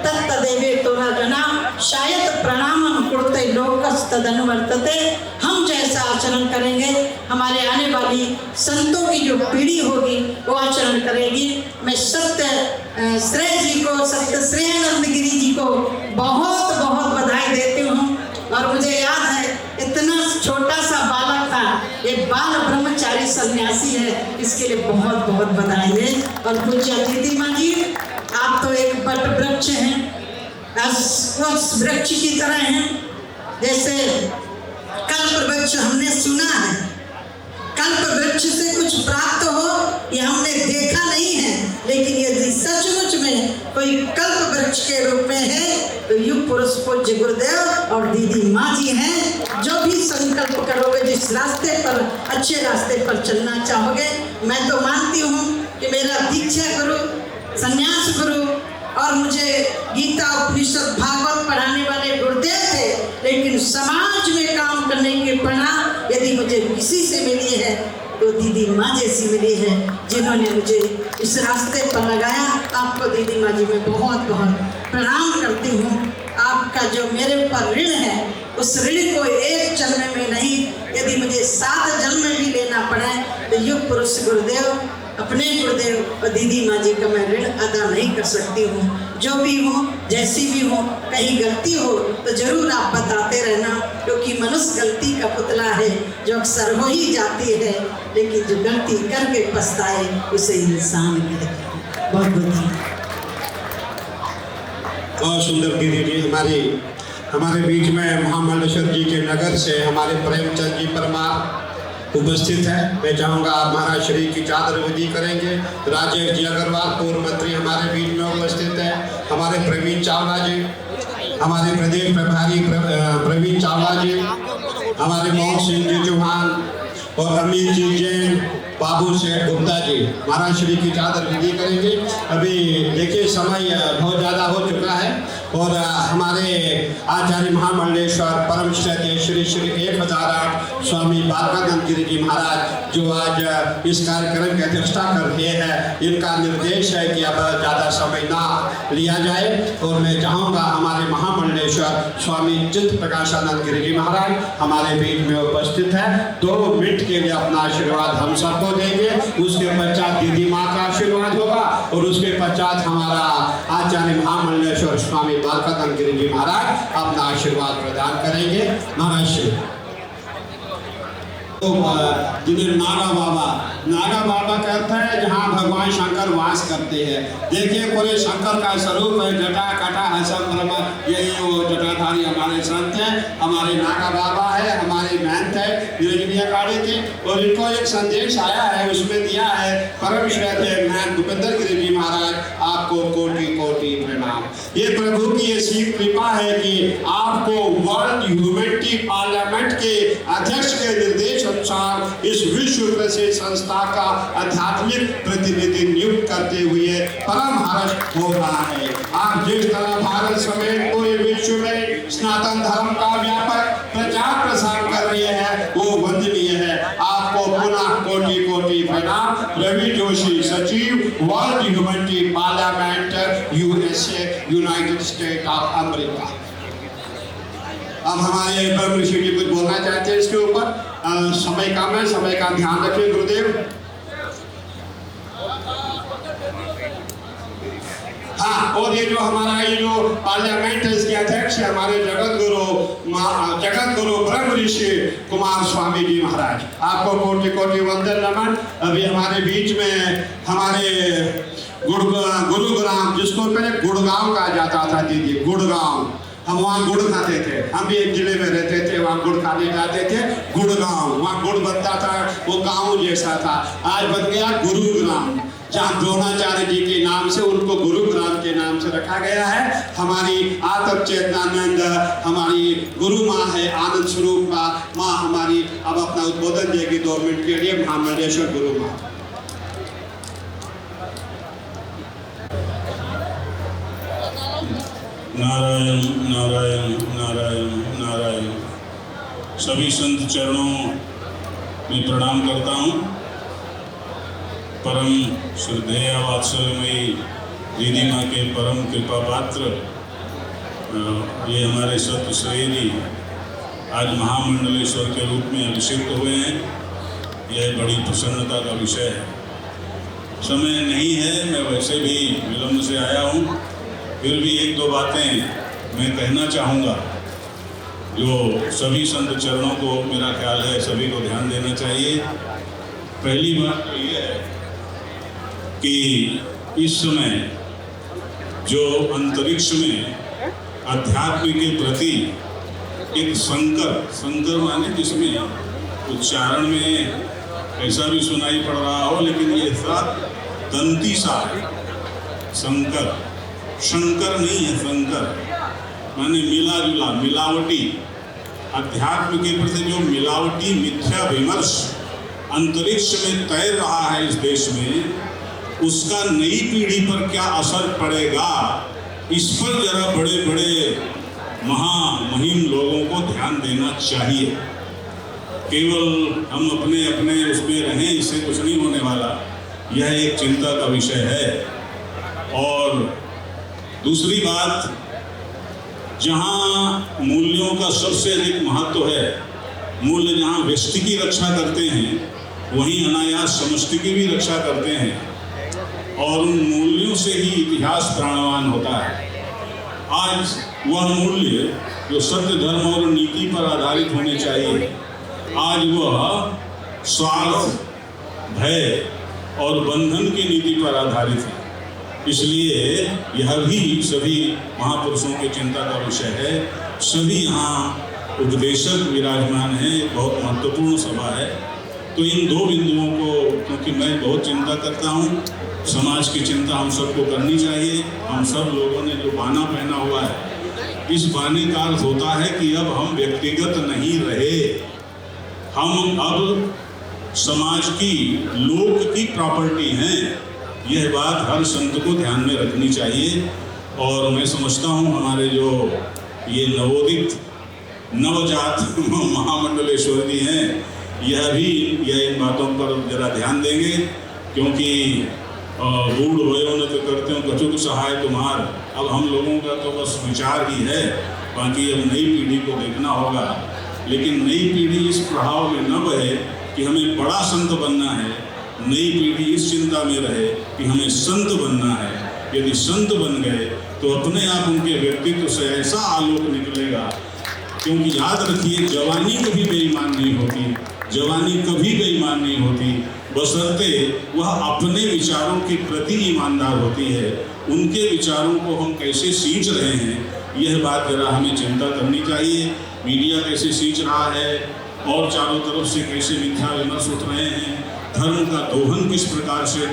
तत्तदेवे तोरा जना शायद प्रणामं कुरुते लोकस्तदनुवर्तते। हम जैसा आचरण करेंगे हमारे आने वाली संतों की जो पीढ़ी होगी वो आचरण करेगी। मैं सत्य श्रेय जी को, सत्य श्रेयानंद गिरी जी को बहुत बहुत बधाई देती हूँ। और मुझे याद है इतना छोटा सा बालक था, ये बाल ब्रह्मचारी सन्यासी है, इसके लिए बहुत बहुत बधाई है। और पूज्य दीदी माँ जी, आप तो एक बट वृक्ष हैं, उस वृक्ष की तरह हैं जैसे कल्प वृक्ष। हमने सुना है कल्प वृक्ष से कुछ प्राप्त हो ये हमने देखा नहीं है, लेकिन यदि सचमुच में कोई कल्प वृक्ष के रूप में है तो युग पुरुष पूज्य गुरुदेव और दीदी माँ जी हैं। जो भी संकल्प करोगे, जिस रास्ते पर अच्छे रास्ते पर चलना चाहोगे, मैं तो मानती हूँ कि मेरा दीक्षा गुरु, संन्यास गुरु और मुझे गीता उपनिषद भागवत पढ़ाने वाले गुरुदेव थे, लेकिन समाज में काम करने की प्रेरणा यदि मुझे किसी से मिली है तो दीदी माँ जैसी मिली है, जिन्होंने मुझे इस रास्ते पर लगाया। आपको दीदी माँ जी मैं बहुत बहुत प्रणाम करती हूँ। आपका जो मेरे पर ऋण है उस ऋण को एक जन्म में नहीं, यदि मुझे 7 जन्म भी लेना पड़े तो युग पुरुष गुरुदेव, अपने गुरुदेव और दीदी माँ जी का मैं ऋण अदा नहीं कर सकती हूँ। जो भी हो, जैसी भी हो, कहीं गलती हो तो जरूर आप बताते रहना, क्योंकि मनुष्य गलती का पुतला है जो अक्सर हो ही जाती है, लेकिन जो गलती करके पछताए उसे इंसान कहते हैं। बहुत बहुत बहुत सुंदर दीदी जी। हमारे बीच में महामंडलेश्वर जी के नगर से हमारे प्रेमचंद जी परमार उपस्थित है। मैं चाहूँगा आप महाराज श्री की चादर विधि करेंगे। राजेश जी अग्रवाल पूर्व मंत्री हमारे बीच में उपस्थित है। हमारे प्रवीण चावला जी, हमारे प्रदेश प्रभारी प्रवीण चावला जी, हमारे मोहन सिंह जी चौहान और अमित जी जैन, बाबू शेठ गुप्ता जी महाराज श्री की चादर विधि करेंगे। अभी देखिए समय बहुत ज़्यादा हो चुका है और हमारे आचार्य महामंडलेश्वर परम श्रद्धेय श्री श्री 1008 स्वामी बालकानंद गिरी जी महाराज जो आज इस कार्यक्रम की अध्यक्षता कर रहे हैं, इनका निर्देश है कि अब ज़्यादा समय ना लिया जाए। और मैं चाहूँगा हमारे महामंडलेश्वर स्वामी चित्त प्रकाशानंद गिरी जी महाराज हमारे बीच में उपस्थित है। 2 मिनट के लिए अपना आशीर्वाद हम सबको देंगे। उसके पश्चात दीदी माँ का आशीर्वाद होगा और उसके पश्चात हमारा आचार्य महामंडलेश्वर स्वामी बालकानंद गिरी जी महाराज अपना आशीर्वाद प्रदान करेंगे। महाराज जिन्हें नागा बाबा कहते हैं जहाँ भगवान शंकर वास करते हैं। देखिए पूरे शंकर का स्वरूप है, जटा कटा है सब ब्रह्म, यही वो जटाधारी हमारे संत हैं। हमारे नागा बाबा है, हमारे महंत है नीरजमिया काड़ी के, और इनको एक संदेश आया है, उसमें दिया है परम श्रद्धेय महंत भूपेंद्र गिरी जी महाराज आपको कोटि कोटि प्रणाम। ये प्रभु की ऐसी कृपा है कि आपको वर्ल्ड ह्यूमैनिटी पार्लियामेंट के अध्यक्ष के निर्देश अनुसार इस विश्व प्रसिद्ध संस्था का आध्यात्मिक प्रतिनिधि नियुक्त करते हुए परम हर्ष हो रहा है। आप जिस तरह भारत समेत पूरे विश्व में सनातन धर्म का व्यापक प्रचार प्रसार कर रहे हैं वो वंदनीय है। आपको पुनः कोटि कोटि प्रणाम। रवि जोशी सचिव world humanity parliament USA United state of America. अब हमारे ब्रह्म ऋषि जी कुछ बोलना चाहते हैं इसके ऊपर। समय कम है, समय का ध्यान रखिए गुरुदेव। हाँ, और ये जो हमारा ये जो पार्लियामेंट है इसके अध्यक्ष है हमारे जगत गुरु जगत गुरु ब्रह्म ऋषि कुमार स्वामी जी महाराज, आपको कोटि कोटि वंदन नमन। अभी हमारे बीच में हमारे गुरुग्राम, जिसको पहले गुड़गांव कहा जाता था दीदी, गुड़गांव, हम वहाँ गुड़ खाते थे, हम भी एक जिले में रहते थे, वहाँ गुड़ खाने जाते थे, गुड़गांव, वहाँ गुड़ बनता था, वो गांव जैसा था। आज बन गया गुरुग्राम, जहाँ द्रोणाचार्य जी के नाम से उनको गुरुग्राम के नाम से रखा गया है। हमारी आत्म चेतनानंद हमारी गुरु माँ है, आनंद स्वरूप माँ हमारी अब अपना उद्बोधन देगी 2 मिनट के लिए, महामंडलेश्वर गुरु माँ। नारायण नारायण नारायण नारायण। सभी संत चरणों में प्रणाम करता हूँ। परम श्रद्धेय वात्सल्यमयी दीदी माँ के परम कृपा पात्र ये हमारे सत्य श्रेय जी आज महामंडलेश्वर के रूप में अभिषिक्त हुए हैं। यह बड़ी प्रसन्नता का विषय है। समय नहीं है, मैं वैसे भी विलम्ब से आया हूँ, फिर भी 1-2 बातें मैं कहना चाहूँगा जो सभी संत चरणों को मेरा ख्याल है सभी को ध्यान देना चाहिए। पहली बात तो ये है कि इस समय जो अंतरिक्ष में अध्यात्म के प्रति एक संकर माने जिसमें उच्चारण में ऐसा भी सुनाई पड़ रहा हो, लेकिन ये दंती सा है। शंकर नहीं है, शंकर माने मिला जुला, मिलावटी। अध्यात्म के प्रति जो मिलावटी मिथ्या विमर्श अंतरिक्ष में तैर रहा है इस देश में, उसका नई पीढ़ी पर क्या असर पड़ेगा, इस पर जरा बड़े बड़े महामहिम लोगों को ध्यान देना चाहिए। केवल हम अपने अपने उसमें रहें, इससे कुछ नहीं होने वाला। यह एक चिंता का विषय है। और दूसरी बात, जहाँ मूल्यों का सबसे अधिक महत्व है, मूल्य जहाँ व्यष्टि की रक्षा करते हैं, वहीं अनायास समष्टि की भी रक्षा करते हैं और उन मूल्यों से ही इतिहास प्राणवान होता है। आज वह मूल्य जो सत्य, धर्म और नीति पर आधारित होने चाहिए, आज वह स्वार्थ, भय और बंधन की नीति पर आधारित है। इसलिए यह भी सभी महापुरुषों की चिंता का विषय है। सभी यहाँ उपदेशक विराजमान हैं, बहुत महत्वपूर्ण सभा है। तो इन 2 बिंदुओं को, क्योंकि मैं बहुत चिंता करता हूँ, समाज की चिंता हम सबको करनी चाहिए। हम सब लोगों ने जो बाना पहना हुआ है, इस बाने का अर्थ होता है कि अब हम व्यक्तिगत नहीं रहे, हम अब समाज की, लोक की प्रॉपर्टी हैं। यह बात हर संत को ध्यान में रखनी चाहिए। और मैं समझता हूँ हमारे जो ये नवोदित नवजात महामंडलेश्वर जी हैं, यह इन बातों पर जरा ध्यान देंगे, क्योंकि बूढ़ वयो न तो करते हो कछुक सहाय तुम्हार। अब हम लोगों का तो बस विचार ही है, बाकी अब नई पीढ़ी को देखना होगा। लेकिन नई पीढ़ी इस प्रभाव में न बहे कि हमें बड़ा संत बनना है। नई पीढ़ी इस चिंता में रहे कि हमें संत बनना है। यदि संत बन गए तो अपने आप उनके व्यक्तित्व से ऐसा आलोक निकलेगा, क्योंकि याद रखिए, जवानी कभी बेईमान नहीं होती, जवानी कभी बेईमान नहीं होती, बशर्ते वह अपने विचारों के प्रति ईमानदार होती है। उनके विचारों को हम कैसे सींच रहे हैं, यह बात जरा हमें चिंता करनी चाहिए। मीडिया कैसे सींच रहा है और चारों तरफ से कैसे मिथ्या विमर्श उठ रहे हैं, धर्म का दोहन किस प्रकार से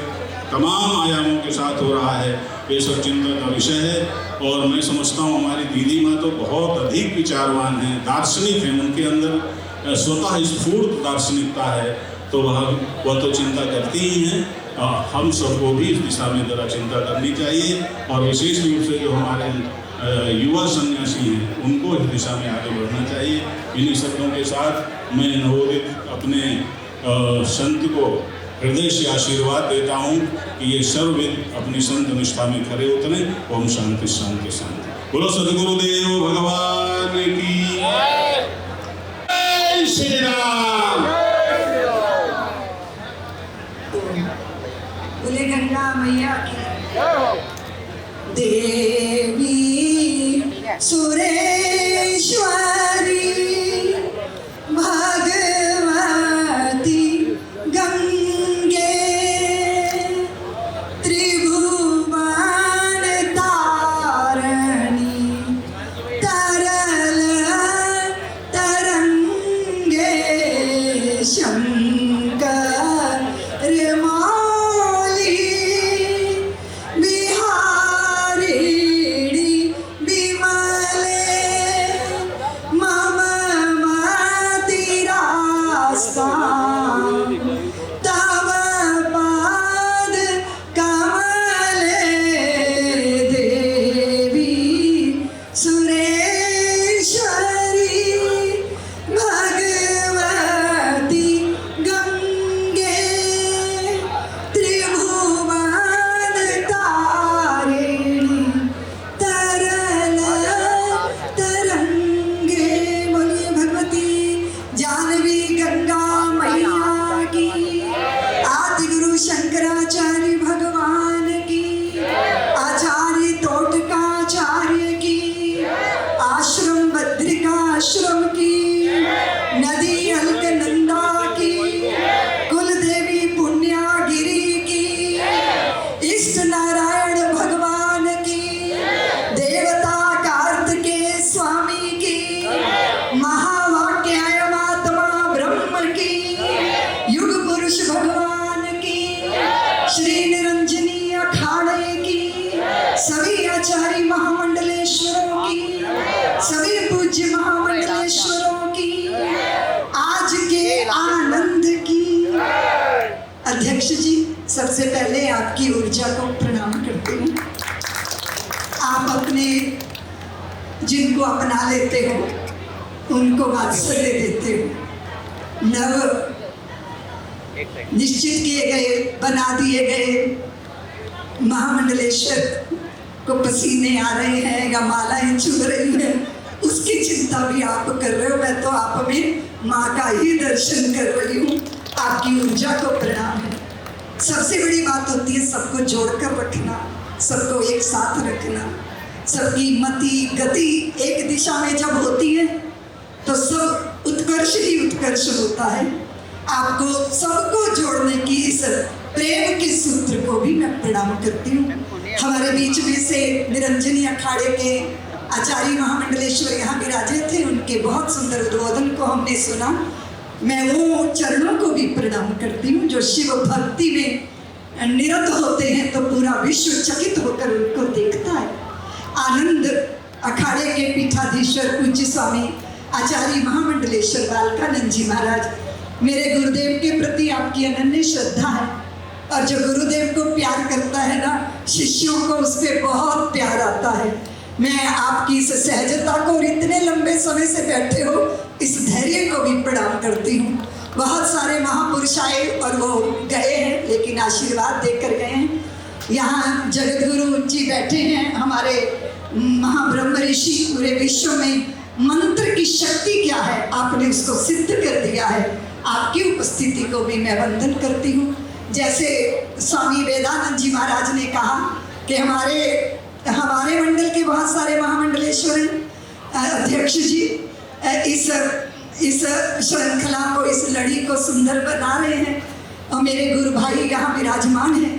तमाम आयामों के साथ हो रहा है, ये सब चिंता का विषय है। और मैं समझता हूँ हमारी दीदी माँ तो बहुत अधिक विचारवान हैं, दार्शनिक हैं, उनके अंदर स्वतः स्फूर्त दार्शनिकता है, तो वह तो चिंता करती ही हैं। हम सबको भी इस दिशा में ज़रा चिंता करनी चाहिए, और विशेष रूप से जो हमारे युवा सन्यासी हैं उनको इस दिशा में आगे बढ़ना चाहिए। इन्हीं शब्दों के साथ मैं नवोदित अपने संत को हृदय से आशीर्वाद देता हूँ कि ये सर्वविद अपनी संत निष्ठा में खरे उतरे। ओम शांति शांति शांति। बोलो सद्गुरुदेव भगवान की जय श्री राम। बोले गंगा मैया की देवी सुरेश्वर जी, सबसे पहले आपकी ऊर्जा को प्रणाम करती हूँ। आप अपने जिनको अपना लेते हो उनको वात्सल्य देते हो। नव निश्चित किए गए, बना दिए गए महामंडलेश्वर को पसीने आ रहे हैं या मालाएं चुभ रही हैं, उसकी चिंता भी आप कर रहे हो। मैं तो आप में माँ का ही दर्शन कर रही हूँ। आपकी ऊर्जा को प्रणाम है। सबसे बड़ी बात होती है सबको जोड़कर रखना, सबको एक साथ रखना। सबकी मति गति एक दिशा में जब होती है तो सब उत्कर्ष ही उत्कर्ष होता है। आपको सबको जोड़ने की इस प्रेम के सूत्र को भी मैं प्रणाम करती हूँ। हमारे बीच में से निरंजनी अखाड़े के आचार्य महामंडलेश्वर यहाँ विराजे थे, उनके बहुत सुंदर उद्बोधन को हमने सुना। मैं वो चरणों को भी प्रणाम करती हूँ जो शिव भक्ति में निरत होते हैं तो पूरा विश्व चकित होकर उनको देखता है। आनंद अखाड़े के पीठाधीश्वर पूज्य स्वामी आचार्य महामंडलेश्वर बालकानंद जी महाराज, मेरे गुरुदेव के प्रति आपकी अनन्य श्रद्धा है और जो गुरुदेव को प्यार करता है ना, शिष्यों को उस पर बहुत प्यार आता है। मैं आपकी इस सहजता को और इतने लंबे समय से बैठे हो इस धैर्य को भी प्रणाम करती हूँ। बहुत सारे महापुरुष आए और वो गए हैं लेकिन आशीर्वाद देकर गए हैं। यहाँ जगत गुरु जी बैठे हैं, हमारे महाब्रह्म ऋषि। पूरे विश्व में मंत्र की शक्ति क्या है आपने उसको सिद्ध कर दिया है। आपकी उपस्थिति को भी मैं वंदन करती हूँ। जैसे स्वामी वेदानंद जी महाराज ने कहा कि हमारे मंडल के बहुत सारे महामंडलेश्वर अध्यक्ष जी इस श्रृंखला को, इस लड़ी को सुंदर बना रहे हैं और मेरे गुरु भाई यहाँ विराजमान हैं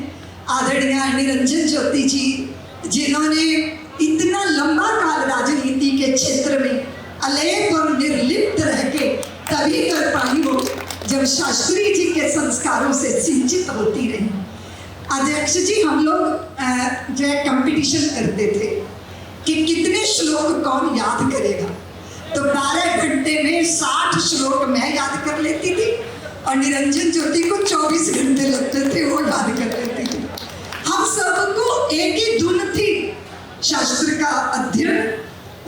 आदरणीय निरंजन ज्योति जी, जिन्होंने इतना लंबा काल राजनीति के क्षेत्र में अलेप और निर्लिप्त रह के तभी कर पाई हो जब शास्त्री जी के संस्कारों से सिंचित होती रही। अध्यक्ष जी, हम लोग जो है कंपटीशन करते थे कि कितने श्लोक कौन याद करेगा, तो 12 घंटे में 60 श्लोक मैं याद कर लेती थी और निरंजन ज्योति को 24 घंटे लगते थे, वो याद कर लेती थी। हम सबको एक ही धुन थी, शास्त्र का अध्ययन,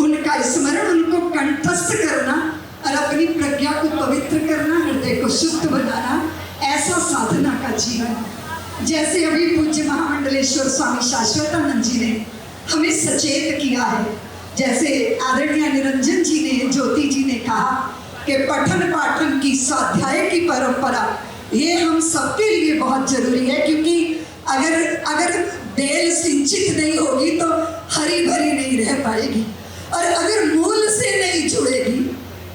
उनका स्मरण, उनको कंठस्थ करना और अपनी प्रज्ञा को पवित्र करना, हृदय को शुद्ध बनाना, ऐसा साधना का जीवन। जैसे अभी पूज्य महामंडलेश्वर स्वामी शाश्वतानंद जी ने हमें सचेत किया है, जैसे आदरणीय निरंजन जी ने, ज्योति जी ने कहा कि पठन पाठन की, स्वाध्याय की परंपरा ये हम सबके लिए बहुत जरूरी है, क्योंकि अगर बेल सिंचित नहीं होगी तो हरी भरी नहीं रह पाएगी और अगर मूल से नहीं जुड़ेगी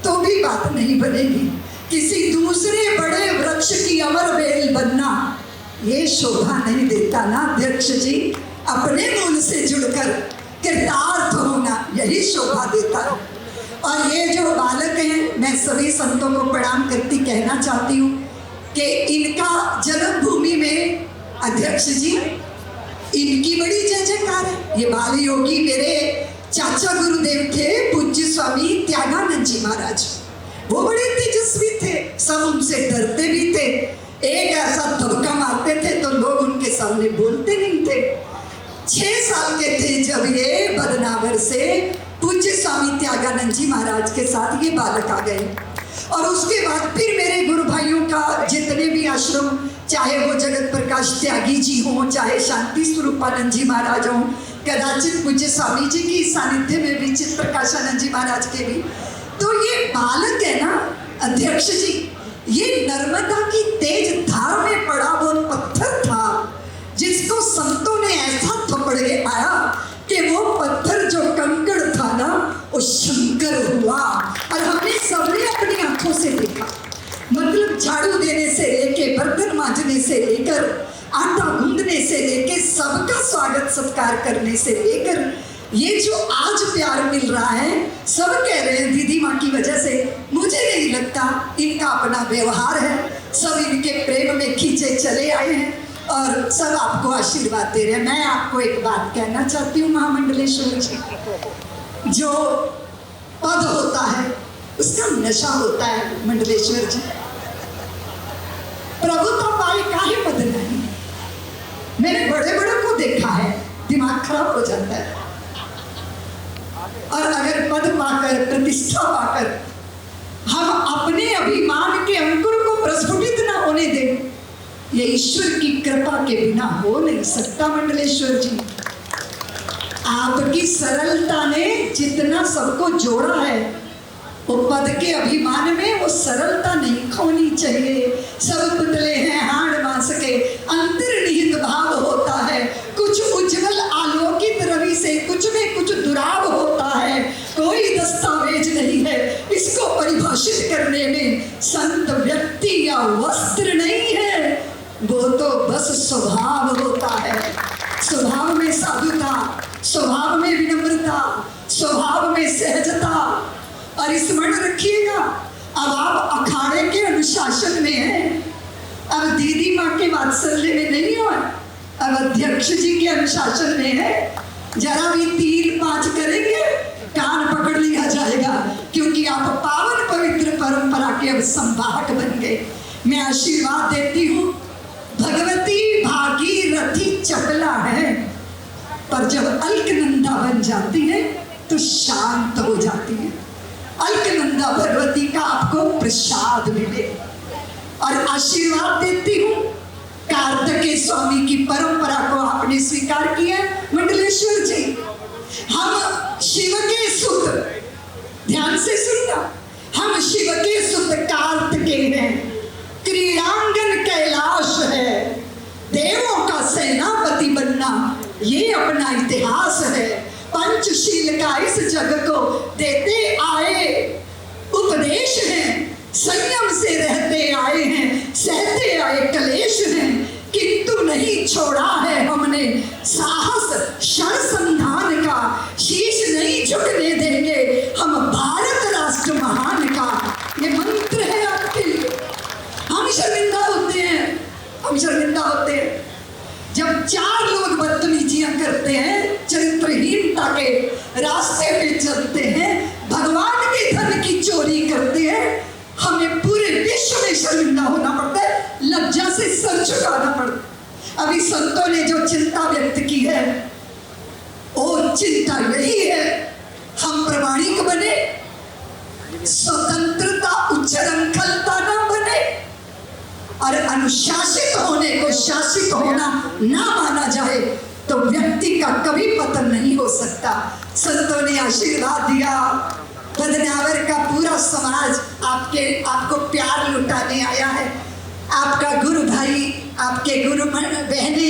तो भी बात नहीं बनेगी। किसी दूसरे बड़े वृक्ष की अमर बेल बनना ये शोभा नहीं देता ना अध्यक्ष जी। अपने मूल से जुड़कर कृतार्थ होना यही शोभा देता है। और ये जो बालक हैं, मैं सभी संतों को प्रणाम करती कहना चाहती हूँ कि इनका जन्मभूमि में अध्यक्ष जी इनकी बड़ी जय जयकार है। ये बाल योगी मेरे चाचा गुरुदेव थे पूज्य स्वामी त्यागानंद जी महाराज, वो बड़े तेजस्वी थे, सब उनसे डरते भी थे। एक ऐसा धक्का मारते थे तो लोग उनके सामने बोलते नहीं थे। 6 साल के थे जब ये बदनावर से पूज्य स्वामी त्यागानंद जी महाराज के साथ ये बालक आ गए और उसके बाद फिर मेरे गुरु भाइयों का जितने भी आश्रम, चाहे वो जगत प्रकाश त्यागी जी हों, चाहे शांति स्वरूपानंद जी महाराज हों, कदाचित पूज्य स्वामी जी की सानिध्य में भी चित्त प्रकाशानंद जी महाराज के भी, तो ये बालक है ना अध्यक्ष जी, ये नर्मदा की तेज धार में पड़ा वो पत्थर था जिसको संतों ने ऐसा थपड़ के आया कि वो पत्थर जो कंकड़ था ना वो शंकर हुआ और हमने सबने अपनी आंखों से देखा। मतलब झाड़ू देने से लेके, बर्तन मांजने से लेकर, आटा गूंदने से लेके, सबका स्वागत सत्कार करने से लेकर, ये जो आज प्यार मिल रहा है सब कह रहे हैं दीदी माँ की वजह से। मुझे नहीं लगता, इनका अपना व्यवहार है, सब इनके प्रेम में खींचे चले आए हैं और सब आपको आशीर्वाद दे रहे हैं। मैं आपको एक बात कहना चाहती हूँ महामंडलेश्वर जी, जो पद होता है उसका नशा होता है मंडलेश्वर जी। प्रभुता पाए काहे पद नहीं, खराब हो जाता है। और अगर पद पाकर, प्रतिष्ठा पाकर हम अपने अभिमान के अंकुर को प्रस्फुटित न होने दें, ये ईश्वर की कृपा के बिना हो नहीं सकता। मंडलेश्वर जी, आपकी सरलता ने जितना सबको जोड़ा है, वो पद के अभिमान में वो सरलता नहीं खोनी चाहिए। सब पुतले हैं हाड़ मांस के, अंतर्निहित भाव होता है। कुछ उज्जवल आलोकित रवि से कुछ में कुछ दुराव होता है। कोई दस्तावेज नहीं है इसको परिभाषित करने में। संत व्यक्ति या वस्त्र नहीं है, वो तो बस स्वभाव होता है। स्वभाव में साधुता, स्वभाव में विनम्रता, स्वभाव में सहजता। और स्मरण रखिएगा, अब आप अखाड़े के अनुशासन में हैं, अब दीदी माँ के वात्सल्य में नहीं हो, अब अध्यक्ष जी के अनुशासन में है। जरा भी 3-5 करेंगे कान पकड़ लिया जाएगा, क्योंकि आप पावन पवित्र परंपरा के अब संवाहक बन गए। मैं आशीर्वाद देती हूँ, भगवती भागीरथी चपला है, पर जब अलकनंदा बन जाती है तो शांत हो जाती है। अलकनंदा भगवती का आपको प्रसाद मिले। और आशीर्वाद देती हूँ, कार्तिकेय स्वामी की परंपरा को आपने स्वीकार किया। मंडलेश्वर जी, हम शिव के सुत, ध्यान से सुनना, हम शिव के सुत कार्तिकेय हैं। क्रीड़ांगन कैलाश है, देवों का सेनापति बनना ये अपना इतिहास है। पंचशील का इस जग को देते आए उपदेश हैं, संयम से रहते आए हैं, सहते आए क्लेश हैं, किंतु नहीं छोड़ा है हमने साहस क्षण संधान का। शीश नहीं झुकने देंगे हम भारत राष्ट्र महान का। ये मंत्र है आपके लिए। हम शर्मिंदा होते हैं, हम शर्मिंदा होते हैं जब 4 लोग बदतमीजियां करते हैं, चरित्रहीनता के रास्ते पे चलते हैं, भगवान के धन की चोरी करते हैं। हमें पूरे विश्व में शर्मिंदा होना पड़ता है, लज्जा से सर झुकाना पड़ता है। अभी संतों ने जो चिंता व्यक्त की है, वो चिंता यही है, हम प्रामाणिक बने, स्वतंत्रता उच्छृंखलता न बने, और अनुशासित होने को शासित होना ना माना जाए, तो व्यक्ति का कभी पतन नहीं हो सकता। संतों ने आशीर्वाद दिया, बदनावर का पूरा समाज आपको प्यार लुटाने आया है। आपका गुरु भाई, आपके गुरु बहने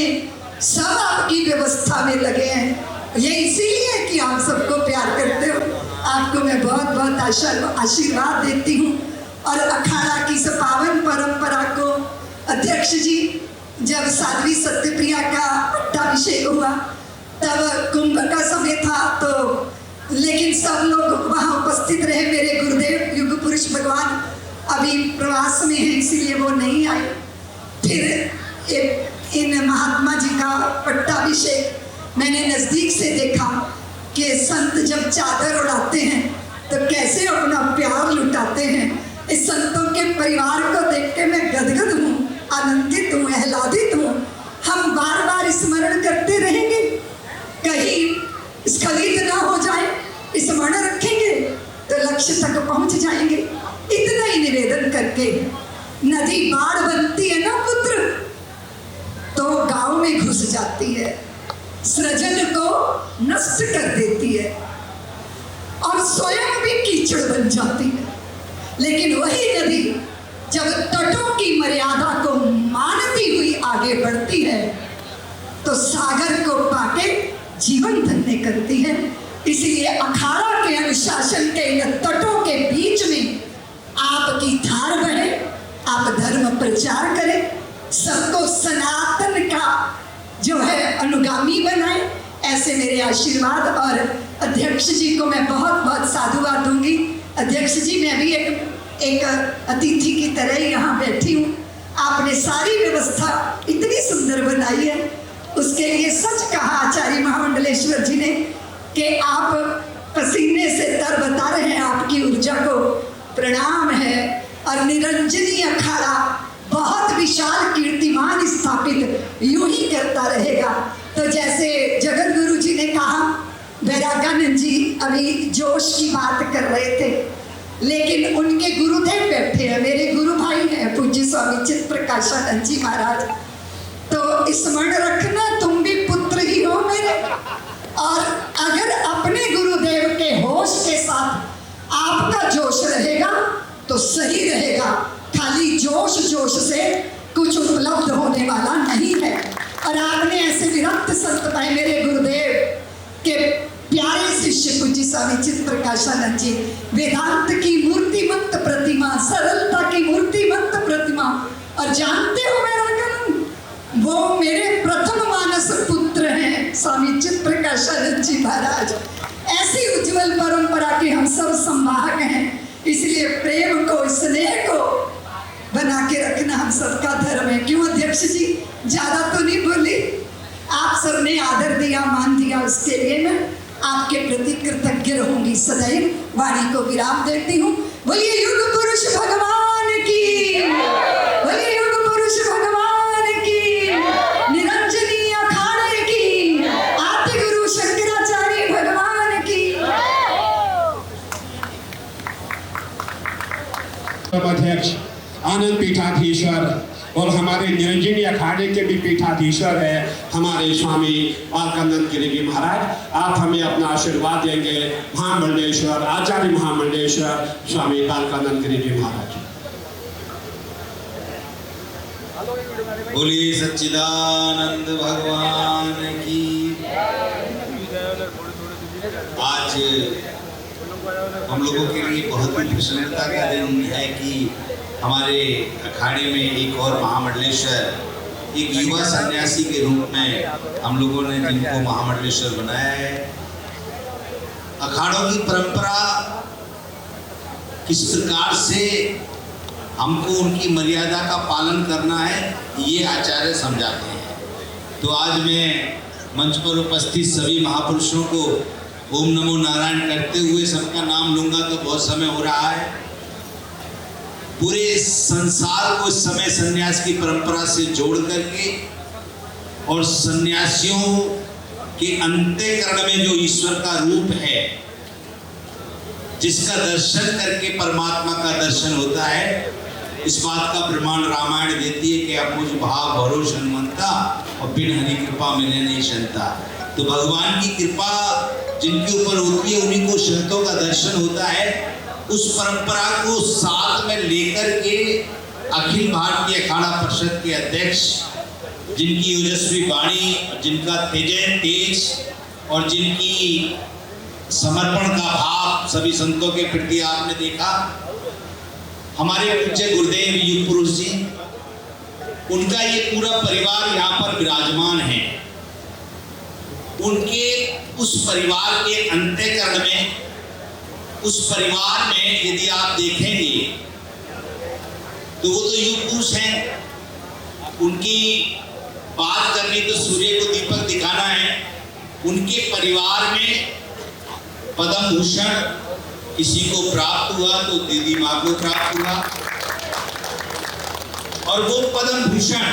सब आपकी व्यवस्था में लगे हैं। ये इसीलिए कि आप सबको प्यार करते हो। आपको मैं बहुत बहुत आशीर्वाद देती हूँ। और अखाड़ा की इस पावन परंपरा को अध्यक्ष जी, जब साध्वी सत्यप्रिया का पट्टाभिषेक हुआ तब कुंभ का समय था, तो लेकिन सब लोग वहाँ उपस्थित रहे। मेरे गुरुदेव युग पुरुष भगवान अभी प्रवास में हैं, इसीलिए वो नहीं आए। फिर इन महात्मा जी का पट्टाभिषेक मैंने नज़दीक से देखा कि संत जब चादर उड़ाते हैं तो कैसे अपना प्यार लुटाते हैं। इस संतों के परिवार को देख के मैं गदगद हूँ, आनंदित हूँ, आह्लादित हूँ। हम बार बार स्मरण करते रहेंगे, कहीं स्खलित ना हो जाए, स्मरण रखेंगे तो लक्ष्य तक पहुँच जाएंगे। इतना ही निवेदन करके, नदी बाढ़ बनती है ना पुत्र, तो गांव में घुस जाती है, सृजन को नष्ट कर देती है और स्वयं भी कीचड़ बन जाती है। लेकिन वही नदी जब तटों की मर्यादा को मानती हुई आगे बढ़ती है तो सागर को पाके जीवन धन्य करती है। इसलिए अखाड़ा के अनुशासन के इन तटों के बीच में आपकी धार बढ़े, आप धर्म प्रचार करें, सबको सनातन का जो है अनुगामी बनाए। ऐसे मेरे आशीर्वाद। और अध्यक्ष जी को मैं बहुत बहुत साधुवाद दूंगी। अध्यक्ष जी, मैं भी एक अतिथि की तरह ही यहाँ बैठी हूँ। आपने सारी व्यवस्था इतनी सुंदर बनाई है, उसके लिए सच कहा आचार्य महामंडलेश्वर जी ने कि आप पसीने से तरबतर हैं, आपकी ऊर्जा को प्रणाम है। और निरंजनी अखाड़ा बहुत विशाल कीर्तिमान स्थापित यूं ही करता रहेगा। तो जैसे जगत गुरु जी कहा, वैरागानंद जी अभी जोश की बात कर रहे थे, लेकिन उनके गुरुदेव बैठे हैं, मेरे गुरु भाई हैं पूज्य स्वामी चित्त प्रकाशानंद जी महाराज। तो स्मरण रखना, तुम भी पुत्र ही हो मेरे, और अगर अपने गुरुदेव के होश के साथ आपका जोश रहेगा तो सही रहेगा। खाली जोश से कुछ उपलब्ध होने वाला नहीं है। और आपने ऐसे विरक्त संत भाई मेरे गुरुदेव के प्यारे शिष्य पूज्य स्वामी चित्त प्रकाशानंद जी, वेदांत की मूर्तिमंत प्रतिमा, सरलता की मूर्तिमंत प्रतिमा, और जानते हो मेरा कलम, वो मेरे प्रथम मानस पुत्र हैं स्वामी चित्त प्रकाशानंद जी महाराज। ऐसी उज्जवल परंपरा के हम सब संवाहक हैं, इसलिए प्रेम को, स्नेह को बना के रखना हम सबका धर्म है। क्यों अध्यक्ष जी, ज्यादा तो नहीं बोली, आप सबने आदर दिया, मान दिया, उसके लिए मैं आपके प्रति कृतज्ञ रहूंगी सदैव। वाणी को विराम देती हूँ। बोलिए युग पुरुष भगवान की, बोलिए युग पुरुष भगवान की, निरंजनी अखाड़े की, आद्य गुरु शंकराचार्य भगवान की। अध्यक्ष आनंद पीठाधीश्वर और हमारे निरंजनी अखाड़े के भी पीठाधीश्वर है हमारे स्वामी बालकानंद गिरी जी महाराज। आप हमें अपना आशीर्वाद देंगे। महामंडलेश्वर आचार्य महामंडलेश्वर स्वामी बालकानंद गिरी जी महाराज। बोलिए सच्चिदानंद भगवान की। आज हम लोगों के लिए बहुत ही प्रसन्नता का दिन है कि हमारे अखाड़े में एक और महामंडलेश्वर, एक युवा सन्यासी के रूप में हम लोगों ने जिनको महामंडलेश्वर बनाया है। अखाड़ों की परंपरा किस प्रकार से हमको उनकी मर्यादा का पालन करना है, ये आचार्य समझाते हैं। तो आज मैं मंच पर उपस्थित सभी महापुरुषों को ओम नमो नारायण करते हुए सबका नाम लूंगा तो बहुत समय हो रहा है। पूरे संसार को इस समय सन्यास की परंपरा से जोड़ करके और सन्यासियों के अंतःकरण में जो ईश्वर का रूप है, जिसका दर्शन करके परमात्मा का दर्शन होता है, इस बात का प्रमाण रामायण देती है कि आप मुझ भाव भरोस हनुमंता और बिन हरि कृपा मिले नहीं संता। तो भगवान की कृपा जिनके ऊपर होती है उन्हीं को संतों का दर्शन होता है। उस परंपरा को साथ में लेकर के अखिल भारतीय अखाड़ा परिषद के अध्यक्ष, जिनकी ओजस्वी वाणी, जिनका तेज और जिनकी समर्पण का भाव सभी संतों के प्रति आपने देखा, हमारे पूज्य गुरुदेव युग पुरुष जी, उनका ये पूरा परिवार यहाँ पर विराजमान है। उनके उस परिवार के अंतःकरण में, उस परिवार में यदि आप देखेंगे तो वो तो युग पुरुष हैं। उनकी बात करनी तो सूर्य को दीपक दिखाना है। उनके परिवार में पद्म भूषण किसी को प्राप्त हुआ तो दीदी माँ को प्राप्त हुआ, और वो पद्म भूषण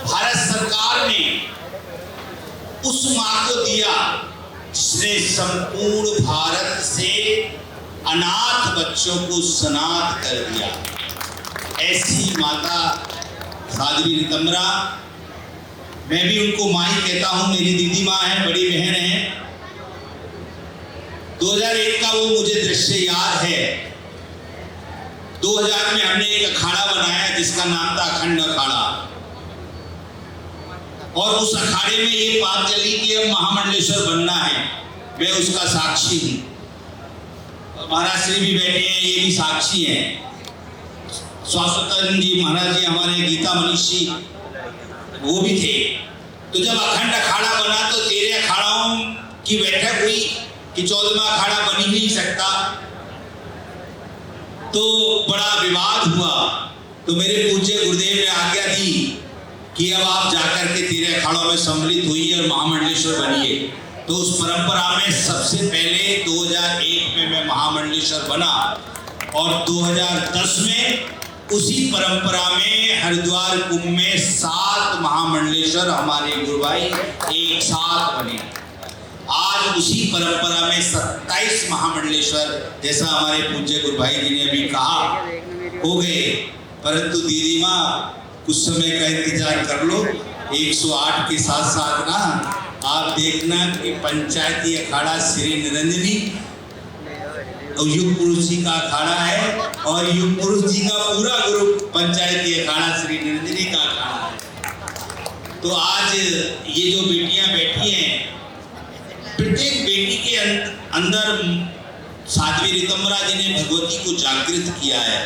भारत सरकार ने उस माँ को दिया जिसने संपूर्ण भारत से अनाथ बच्चों को सनाथ कर दिया। ऐसी माता साध्वी रितम्बरा, मैं भी उनको माँ ही कहता हूँ, मेरी दीदी माँ है, बड़ी बहन है। 2001 का वो मुझे दृश्य याद है। 2000 में हमने एक अखाड़ा बनाया जिसका नाम था अखंड अखाड़ा, और उस अखाड़े में ये बात चली कि अब महामंडलेश्वर बनना है। मैं उसका साक्षी हूँ। महाराज श्री भी बैठे हैं, ये भी साक्षी हैं। स्वास्थ्य जी महाराज जी हमारे गीता मनीषी वो भी थे। तो जब अखंड अखाड़ा बना तो 13 अखाड़ाओं की बैठक हुई कि 14वां अखाड़ा बन ही नहीं सकता। तो बड़ा विवाद हुआ। तो मेरे पूज्य गुरुदेव ने आज्ञा दी कि अब आप जाकर के 13 अखाड़ों में सम्मिलित हुई और महामंडलेश्वर बनिए। तो उस परंपरा में सबसे पहले 2001 में मैं महामंडलेश्वर बना, और 2010 में उसी परंपरा में हरिद्वार कुंभ में 7 महामंडलेश्वर हमारे गुरु भाई एक साथ बने। आज उसी परंपरा में 27 महामंडलेश्वर, जैसा हमारे पूज्य गुरु भाई जी ने अभी कहा, हो गए। परंतु दीदी माँ कुछ समय का इंतजार कर लो। 108 के साथ साथ ना आप देखना कि पंचायती अखाड़ा श्री निरंजनी और युग पुरुष जी का अखाड़ा है, और युग पुरुष जी का पूरा ग्रुप पंचायती अखाड़ा श्री निरंजनी का अखाड़ा है। तो आज ये जो बेटियां बैठी हैं, प्रत्येक बेटी के अंदर साध्वी ऋतंबरा जी ने भगवती को जागृत किया है।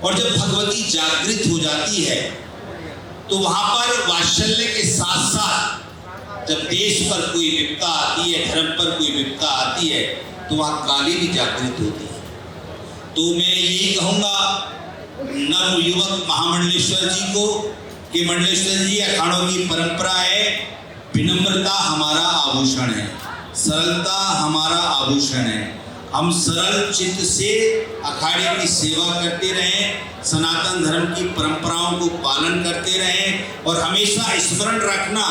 और जब भगवती जागृत हो जाती है तो वहां पर वात्सल्य के साथ साथ जब देश पर कोई विपदा आती है, धर्म पर कोई विपदा आती है, तो वहां काली भी जागृत होती है। तो मैं यही कहूंगा नव युवक महामंडलेश्वर जी को कि मंडलेश्वर जी अखाड़ों की परंपरा है, विनम्रता हमारा आभूषण है, सरलता हमारा आभूषण है। हम सरल चित्त से अखाड़े की सेवा करते रहें, सनातन धर्म की परंपराओं को पालन करते रहें, और हमेशा स्मरण रखना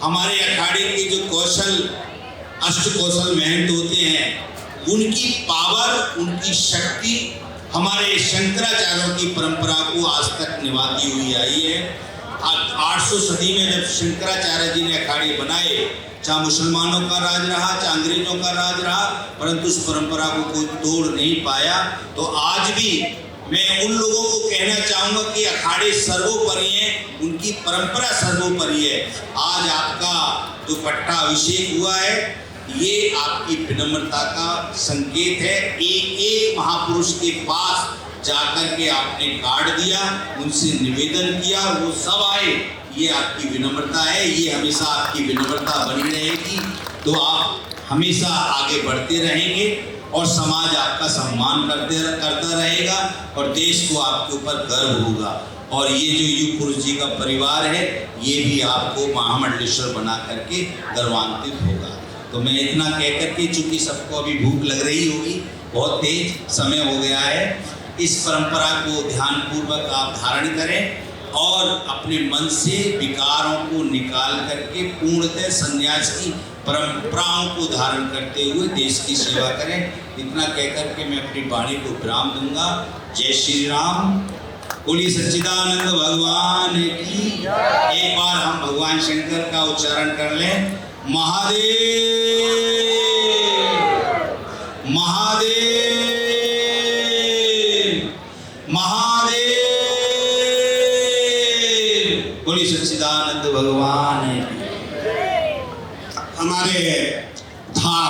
हमारे अखाड़े के जो कौशल अष्ट कौशल महंत होते हैं, उनकी पावर, उनकी शक्ति हमारे शंकराचार्यों की परंपरा को आज तक निभाती हुई आई है। 800 सदी में जब शंकराचार्य जी ने अखाड़े बनाए, चाहे मुसलमानों का राज रहा, चाहे अंग्रेजों का राज रहा, परंतु उस परंपरा को कोई तोड़ नहीं पाया। तो आज भी मैं उन लोगों को कहना चाहूँगा कि अखाड़े सर्वोपरि हैं, उनकी परंपरा सर्वोपरि है। आज आपका जो पट्टाभिषेक हुआ है, ये आपकी विनम्रता का संकेत है। एक एक महापुरुष के पास जाकर के आपने कार्ड दिया, उनसे निवेदन किया, वो सब आए। ये आपकी विनम्रता है, ये हमेशा आपकी विनम्रता बनी रहेगी। तो आप हमेशा आगे बढ़ते रहेंगे और समाज आपका सम्मान करता रहेगा, और देश को आपके ऊपर गर्व होगा। और ये जो युग पुरुष जी का परिवार है, ये भी आपको महामंडलेश्वर बना करके गर्वान्वित होगा। तो मैं इतना कह करके, चूंकि सबको अभी भूख लग रही होगी, बहुत तेज समय हो गया है, इस परंपरा को ध्यानपूर्वक आप धारण करें और अपने मन से विकारों को निकाल करके पूर्णतः संन्यास की परंपराओं को धारण करते हुए देश की सेवा करें। इतना कह करके मैं अपनी वाणी को विराम दूंगा। जय श्री राम। बोलिए सच्चिदानंद भगवान की। एक बार हम भगवान शंकर का उच्चारण कर लें। महादेव महादेव महादेव। बोलिए सच्चिदानंद भगवान। हमारे